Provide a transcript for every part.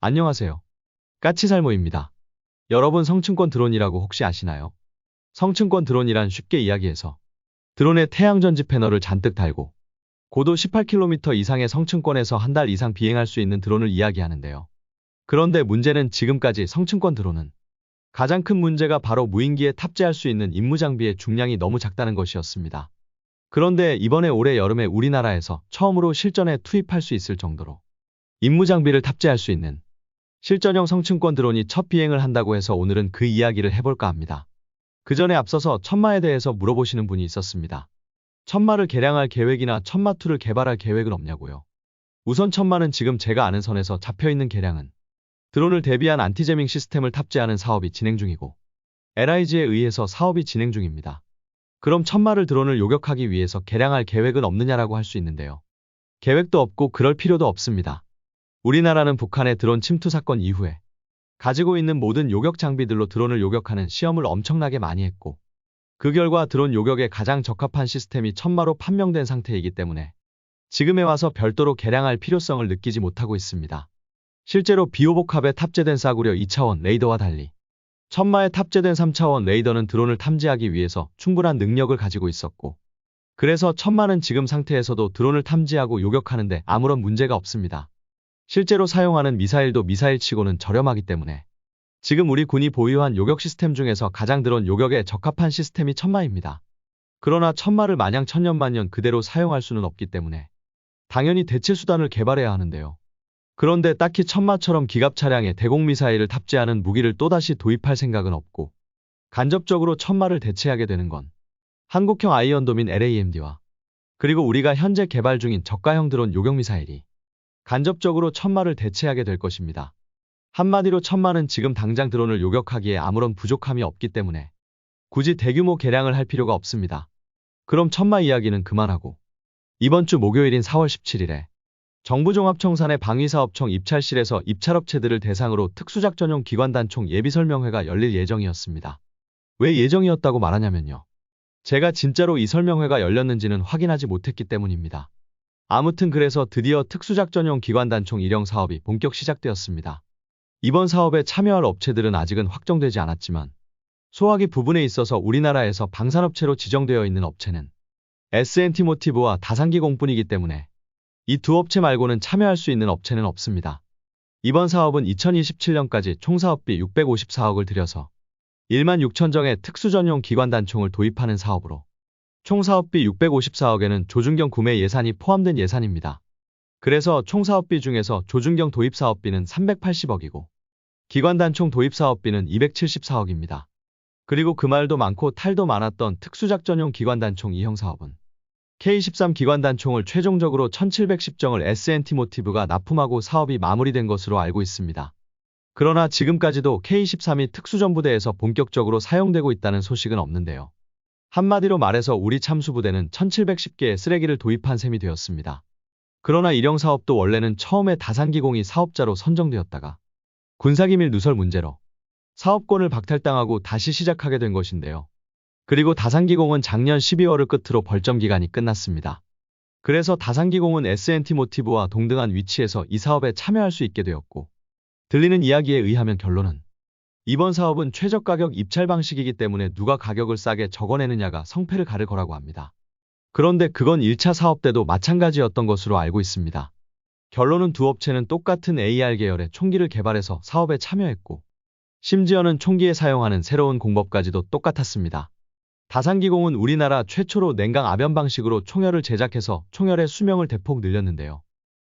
안녕하세요. 까치살모입니다. 여러분 성층권 드론이라고 혹시 아시나요? 성층권 드론이란 쉽게 이야기해서 드론에 태양전지 패널을 잔뜩 달고 고도 18km 이상의 성층권에서 한 달 이상 비행할 수 있는 드론을 이야기하는데요. 그런데 문제는 지금까지 성층권 드론은 가장 큰 문제가 바로 무인기에 탑재할 수 있는 임무 장비의 중량이 너무 작다는 것이었습니다. 그런데 이번에 올해 여름에 우리나라에서 처음으로 실전에 투입할 수 있을 정도로 임무 장비를 탑재할 수 있는 실전형 성층권 드론이 첫 비행을 한다고 해서 오늘은 그 이야기를 해볼까 합니다. 그 전에 앞서서 천마에 대해서 물어보시는 분이 있었습니다. 천마를 개량할 계획이나 천마2를 개발할 계획은 없냐고요. 우선 천마는 지금 제가 아는 선에서 잡혀있는 개량은 드론을 대비한 안티제밍 시스템을 탑재하는 사업이 진행 중이고 LIG에 의해서 사업이 진행 중입니다. 그럼 천마를 드론을 요격하기 위해서 개량할 계획은 없느냐라고 할 수 있는데요. 계획도 없고 그럴 필요도 없습니다. 우리나라는 북한의 드론 침투 사건 이후에 가지고 있는 모든 요격 장비들로 드론을 요격하는 시험을 엄청나게 많이 했고 그 결과 드론 요격에 가장 적합한 시스템이 천마로 판명된 상태이기 때문에 지금에 와서 별도로 개량할 필요성을 느끼지 못하고 있습니다. 실제로 비호복합에 탑재된 싸구려 2차원 레이더와 달리 천마에 탑재된 3차원 레이더는 드론을 탐지하기 위해서 충분한 능력을 가지고 있었고 그래서 천마는 지금 상태에서도 드론을 탐지하고 요격하는데 아무런 문제가 없습니다. 실제로 사용하는 미사일도 미사일치고는 저렴하기 때문에 지금 우리 군이 보유한 요격 시스템 중에서 가장 드론 요격에 적합한 시스템이 천마입니다. 그러나 천마를 마냥 천년만년 그대로 사용할 수는 없기 때문에 당연히 대체 수단을 개발해야 하는데요. 그런데 딱히 천마처럼 기갑 차량에 대공미사일을 탑재하는 무기를 또다시 도입할 생각은 없고 간접적으로 천마를 대체하게 되는 건 한국형 아이언돔인 LAMD와 그리고 우리가 현재 개발 중인 저가형 드론 요격미사일이 간접적으로 천마를 대체하게 될 것입니다. 한마디로 천마는 지금 당장 드론을 요격하기에 아무런 부족함이 없기 때문에 굳이 대규모 개량을 할 필요가 없습니다. 그럼 천마 이야기는 그만하고 이번 주 목요일인 4월 17일에 정부종합청산의 방위사업청 입찰실에서 입찰업체들을 대상으로 특수작전용 기관단총 예비설명회가 열릴 예정이었습니다. 왜 예정이었다고 말하냐면요. 제가 진짜로 이 설명회가 열렸는지는 확인하지 못했기 때문입니다. 아무튼 그래서 드디어 특수작전용 기관단총 1형 사업이 본격 시작되었습니다. 이번 사업에 참여할 업체들은 아직은 확정되지 않았지만 소화기 부분에 있어서 우리나라에서 방산업체로 지정되어 있는 업체는 S&T모티브와 다산기공뿐이기 때문에 이 두 업체 말고는 참여할 수 있는 업체는 없습니다. 이번 사업은 2027년까지 총 사업비 654억을 들여서 1만 6천 정의 특수전용 기관단총을 도입하는 사업으로 총 사업비 654억에는 조준경 구매 예산이 포함된 예산입니다. 그래서 총 사업비 중에서 조준경 도입 사업비는 380억이고 기관단총 도입 사업비는 274억입니다. 그리고 그 말도 많고 탈도 많았던 특수작전용 기관단총 2형 사업은 K13 기관단총을 최종적으로 1710정을 S&T모티브가 납품하고 사업이 마무리된 것으로 알고 있습니다. 그러나 지금까지도 K13이 특수전부대에서 본격적으로 사용되고 있다는 소식은 없는데요. 한마디로 말해서 우리 참수부대는 1710개의 쓰레기를 도입한 셈이 되었습니다. 그러나 일형 사업도 원래는 처음에 다산기공이 사업자로 선정되었다가 군사기밀 누설 문제로 사업권을 박탈당하고 다시 시작하게 된 것인데요. 그리고 다산기공은 작년 12월을 끝으로 벌점 기간이 끝났습니다. 그래서 다산기공은 S&T모티브와 동등한 위치에서 이 사업에 참여할 수 있게 되었고 들리는 이야기에 의하면 결론은 이번 사업은 최저가격 입찰 방식이기 때문에 누가 가격을 싸게 적어내느냐가 성패를 가를 거라고 합니다. 그런데 그건 1차 사업 때도 마찬가지였던 것으로 알고 있습니다. 결론은 두 업체는 똑같은 AR 계열의 총기를 개발해서 사업에 참여했고 심지어는 총기에 사용하는 새로운 공법까지도 똑같았습니다. 다산기공은 우리나라 최초로 냉각 압연 방식으로 총열을 제작해서 총열의 수명을 대폭 늘렸는데요.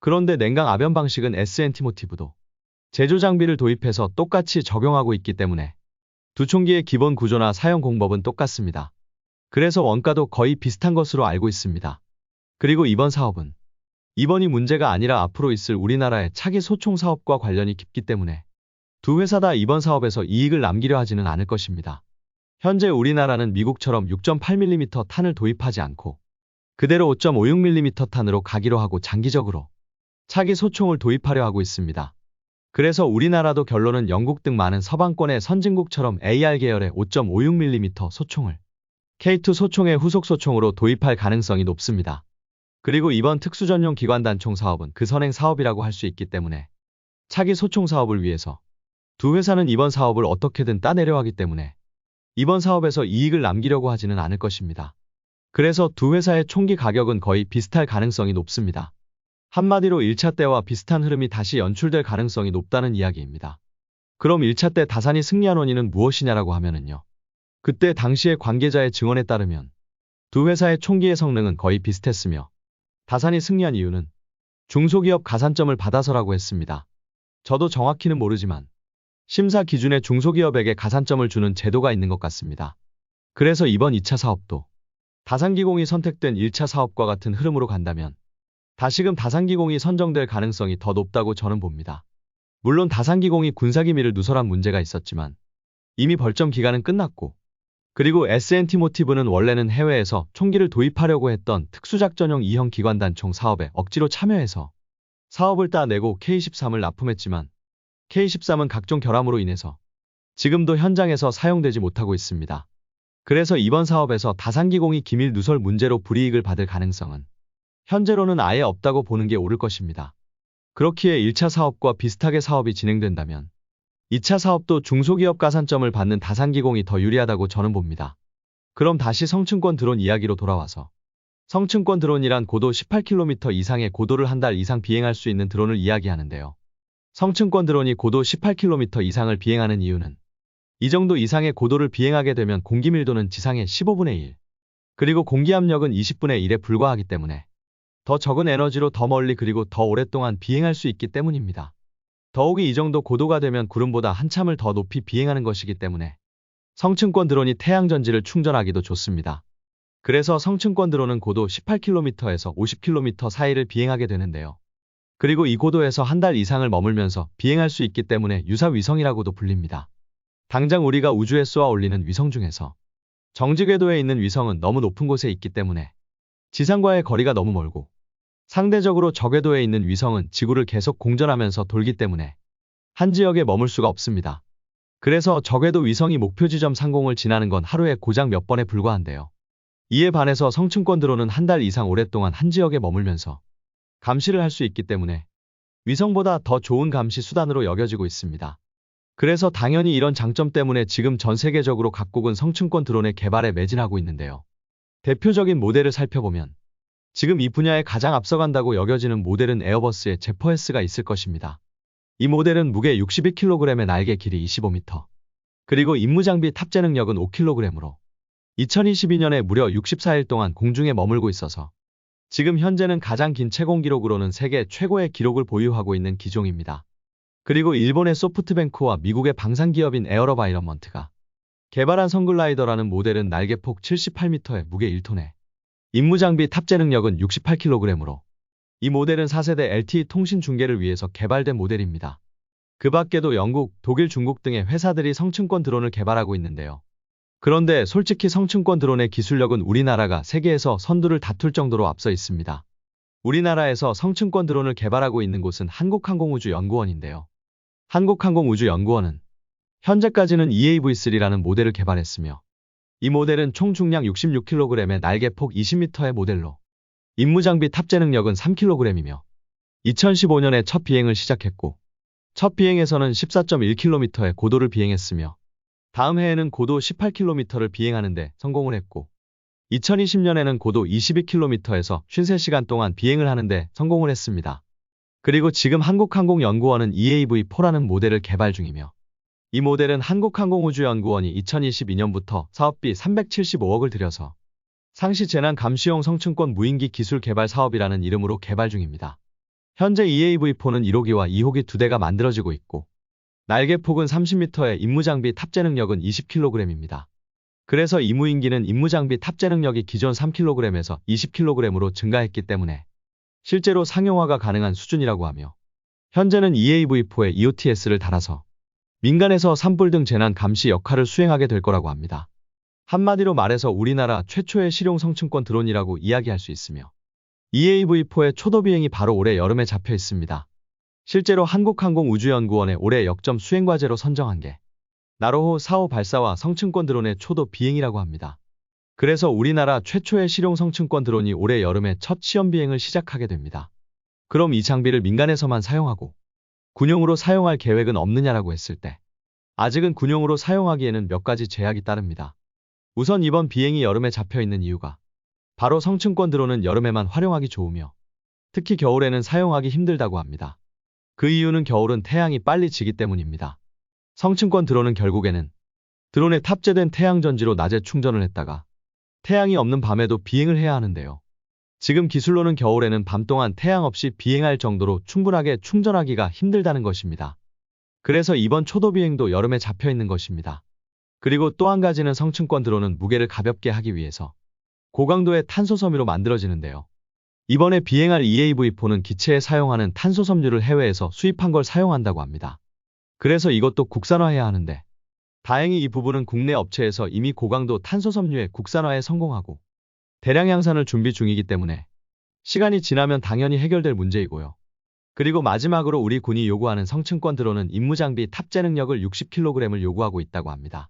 그런데 냉각 압연 방식은 S&T모티브도 제조 장비를 도입해서 똑같이 적용하고 있기 때문에 두 총기의 기본 구조나 사용 공법은 똑같습니다. 그래서 원가도 거의 비슷한 것으로 알고 있습니다. 그리고 이번 사업은 이번이 문제가 아니라 앞으로 있을 우리나라의 차기 소총 사업과 관련이 깊기 때문에 두 회사 다 이번 사업에서 이익을 남기려 하지는 않을 것입니다. 현재 우리나라는 미국처럼 6.8mm 탄을 도입하지 않고 그대로 5.56mm 탄으로 가기로 하고 장기적으로 차기 소총을 도입하려 하고 있습니다. 그래서 우리나라도 결론은 영국 등 많은 서방권의 선진국처럼 AR 계열의 5.56mm 소총을 K2 소총의 후속 소총으로 도입할 가능성이 높습니다. 그리고 이번 특수전용 기관단총 사업은 그 선행 사업이라고 할 수 있기 때문에 차기 소총 사업을 위해서 두 회사는 이번 사업을 어떻게든 따내려 하기 때문에 이번 사업에서 이익을 남기려고 하지는 않을 것입니다. 그래서 두 회사의 총기 가격은 거의 비슷할 가능성이 높습니다. 한마디로 1차 때와 비슷한 흐름이 다시 연출될 가능성이 높다는 이야기입니다. 그럼 1차 때 다산이 승리한 원인은 무엇이냐라고 하면은요. 그때 당시의 관계자의 증언에 따르면 두 회사의 총기의 성능은 거의 비슷했으며 다산이 승리한 이유는 중소기업 가산점을 받아서라고 했습니다. 저도 정확히는 모르지만 심사 기준에 중소기업에게 가산점을 주는 제도가 있는 것 같습니다. 그래서 이번 2차 사업도 다산기공이 선택된 1차 사업과 같은 흐름으로 간다면 다시금 다산기공이 선정될 가능성이 더 높다고 저는 봅니다. 물론 다산기공이 군사기밀을 누설한 문제가 있었지만 이미 벌점 기간은 끝났고 그리고 S&T 모티브는 원래는 해외에서 총기를 도입하려고 했던 특수작전용 2형 기관단총 사업에 억지로 참여해서 사업을 따내고 K-13을 납품했지만 K-13은 각종 결함으로 인해서 지금도 현장에서 사용되지 못하고 있습니다. 그래서 이번 사업에서 다산기공이 기밀 누설 문제로 불이익을 받을 가능성은 현재로는 아예 없다고 보는 게 옳을 것입니다. 그렇기에 1차 사업과 비슷하게 사업이 진행된다면 2차 사업도 중소기업 가산점을 받는 다산기공이 더 유리하다고 저는 봅니다. 그럼 다시 성층권 드론 이야기로 돌아와서 성층권 드론이란 고도 18km 이상의 고도를 한 달 이상 비행할 수 있는 드론을 이야기하는데요. 성층권 드론이 고도 18km 이상을 비행하는 이유는 이 정도 이상의 고도를 비행하게 되면 공기 밀도는 지상의 15분의 1, 그리고 공기 압력은 20분의 1에 불과하기 때문에 더 적은 에너지로 더 멀리 그리고 더 오랫동안 비행할 수 있기 때문입니다. 더욱이 이 정도 고도가 되면 구름보다 한참을 더 높이 비행하는 것이기 때문에 성층권 드론이 태양전지를 충전하기도 좋습니다. 그래서 성층권 드론은 고도 18km에서 50km 사이를 비행하게 되는데요. 그리고 이 고도에서 한 달 이상을 머물면서 비행할 수 있기 때문에 유사위성이라고도 불립니다. 당장 우리가 우주에 쏘아 올리는 위성 중에서 정지궤도에 있는 위성은 너무 높은 곳에 있기 때문에 지상과의 거리가 너무 멀고 상대적으로 저궤도에 있는 위성은 지구를 계속 공전하면서 돌기 때문에 한 지역에 머물 수가 없습니다. 그래서 저궤도 위성이 목표 지점 상공을 지나는 건 하루에 고작 몇 번에 불과한데요. 이에 반해서 성층권 드론은 한 달 이상 오랫동안 한 지역에 머물면서 감시를 할 수 있기 때문에 위성보다 더 좋은 감시 수단으로 여겨지고 있습니다. 그래서 당연히 이런 장점 때문에 지금 전 세계적으로 각국은 성층권 드론의 개발에 매진하고 있는데요. 대표적인 모델을 살펴보면 지금 이 분야에 가장 앞서간다고 여겨지는 모델은 에어버스의 제퍼S가 있을 것입니다. 이 모델은 무게 62kg의 날개 길이 25m, 그리고 임무장비 탑재 능력은 5kg으로 2022년에 무려 64일 동안 공중에 머물고 있어서 지금 현재는 가장 긴 채공 기록으로는 세계 최고의 기록을 보유하고 있는 기종입니다. 그리고 일본의 소프트뱅크와 미국의 방산기업인 에어러바이런먼트가 개발한 선글라이더라는 모델은 날개폭 78m에 무게 1톤에 임무장비 탑재 능력은 68kg으로 이 모델은 4세대 LTE 통신 중계를 위해서 개발된 모델입니다. 그 밖에도 영국, 독일, 중국 등의 회사들이 성층권 드론을 개발하고 있는데요. 그런데 솔직히 성층권 드론의 기술력은 우리나라가 세계에서 선두를 다툴 정도로 앞서 있습니다. 우리나라에서 성층권 드론을 개발하고 있는 곳은 한국항공우주연구원인데요. 한국항공우주연구원은 현재까지는 EAV3라는 모델을 개발했으며 이 모델은 총 중량 66kg의 날개폭 20m의 모델로 임무장비 탑재 능력은 3kg이며 2015년에 첫 비행을 시작했고 첫 비행에서는 14.1km의 고도를 비행했으며 다음 해에는 고도 18km를 비행하는데 성공을 했고 2020년에는 고도 22km에서 53시간 동안 비행을 하는데 성공을 했습니다. 그리고 지금 한국항공연구원은 EAV4라는 모델을 개발 중이며 이 모델은 한국항공우주연구원이 2022년부터 사업비 375억을 들여서 상시 재난 감시용 성층권 무인기 기술 개발 사업이라는 이름으로 개발 중입니다. 현재 EAV4는 1호기와 2호기 2대가 만들어지고 있고 날개폭은 30m에 임무장비 탑재 능력은 20kg입니다. 그래서 이 무인기는 임무장비 탑재 능력이 기존 3kg에서 20kg으로 증가했기 때문에 실제로 상용화가 가능한 수준이라고 하며 현재는 EAV4에 EOTS를 달아서 민간에서 산불 등 재난 감시 역할을 수행하게 될 거라고 합니다. 한마디로 말해서 우리나라 최초의 실용 성층권 드론이라고 이야기할 수 있으며 EAV4의 초도 비행이 바로 올해 여름에 잡혀 있습니다. 실제로 한국항공우주연구원의 올해 역점 수행과제로 선정한 게 나로호 4호 발사와 성층권 드론의 초도 비행이라고 합니다. 그래서 우리나라 최초의 실용 성층권 드론이 올해 여름에 첫 시험 비행을 시작하게 됩니다. 그럼 이 장비를 민간에서만 사용하고 군용으로 사용할 계획은 없느냐라고 했을 때 아직은 군용으로 사용하기에는 몇 가지 제약이 따릅니다. 우선 이번 비행이 여름에 잡혀 있는 이유가 바로 성층권 드론은 여름에만 활용하기 좋으며 특히 겨울에는 사용하기 힘들다고 합니다. 그 이유는 겨울은 태양이 빨리 지기 때문입니다. 성층권 드론은 결국에는 드론에 탑재된 태양전지로 낮에 충전을 했다가 태양이 없는 밤에도 비행을 해야 하는데요. 지금 기술로는 겨울에는 밤 동안 태양 없이 비행할 정도로 충분하게 충전하기가 힘들다는 것입니다. 그래서 이번 초도 비행도 여름에 잡혀 있는 것입니다. 그리고 또 한 가지는 성층권 드론은 무게를 가볍게 하기 위해서 고강도의 탄소 섬유로 만들어지는데요. 이번에 비행할 EAV4는 기체에 사용하는 탄소 섬유를 해외에서 수입한 걸 사용한다고 합니다. 그래서 이것도 국산화해야 하는데 다행히 이 부분은 국내 업체에서 이미 고강도 탄소 섬유의 국산화에 성공하고 대량 양산을 준비 중이기 때문에 시간이 지나면 당연히 해결될 문제이고요. 그리고 마지막으로 우리 군이 요구하는 성층권 드론은 임무장비 탑재 능력을 60kg을 요구하고 있다고 합니다.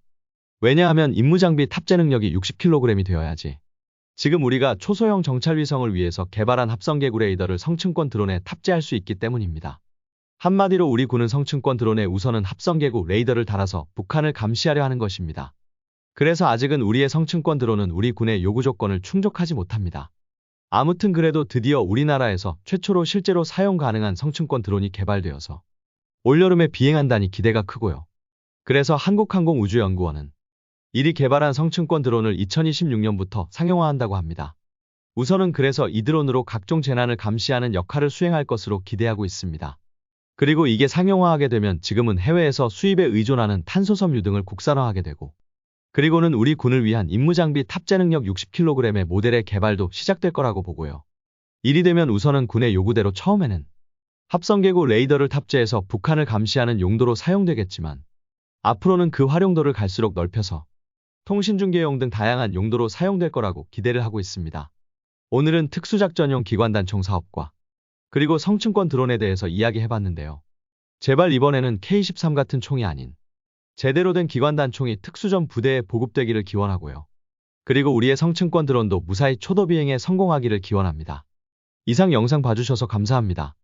왜냐하면 임무장비 탑재 능력이 60kg이 되어야지 지금 우리가 초소형 정찰 위성을 위해서 개발한 합성개구 레이더를 성층권 드론에 탑재할 수 있기 때문입니다. 한마디로 우리 군은 성층권 드론에 우선은 합성개구 레이더를 달아서 북한을 감시하려 하는 것입니다. 그래서 아직은 우리의 성층권 드론은 우리 군의 요구 조건을 충족하지 못합니다. 아무튼 그래도 드디어 우리나라에서 최초로 실제로 사용 가능한 성층권 드론이 개발되어서 올여름에 비행한다니 기대가 크고요. 그래서 한국항공우주연구원은 이리 개발한 성층권 드론을 2026년부터 상용화한다고 합니다. 우선은 그래서 이 드론으로 각종 재난을 감시하는 역할을 수행할 것으로 기대하고 있습니다. 그리고 이게 상용화하게 되면 지금은 해외에서 수입에 의존하는 탄소섬유 등을 국산화하게 되고 그리고는 우리 군을 위한 임무장비 탑재 능력 60kg의 모델의 개발도 시작될 거라고 보고요. 이리 되면 우선은 군의 요구대로 처음에는 합성개구 레이더를 탑재해서 북한을 감시하는 용도로 사용되겠지만 앞으로는 그 활용도를 갈수록 넓혀서 통신중계용 등 다양한 용도로 사용될 거라고 기대를 하고 있습니다. 오늘은 특수작전용 기관단총 사업과 그리고 성층권 드론에 대해서 이야기해봤는데요. 제발 이번에는 K-13 같은 총이 아닌 제대로 된 기관단총이 특수전 부대에 보급되기를 기원하고요. 그리고 우리의 성층권 드론도 무사히 초도 비행에 성공하기를 기원합니다. 이상 영상 봐주셔서 감사합니다.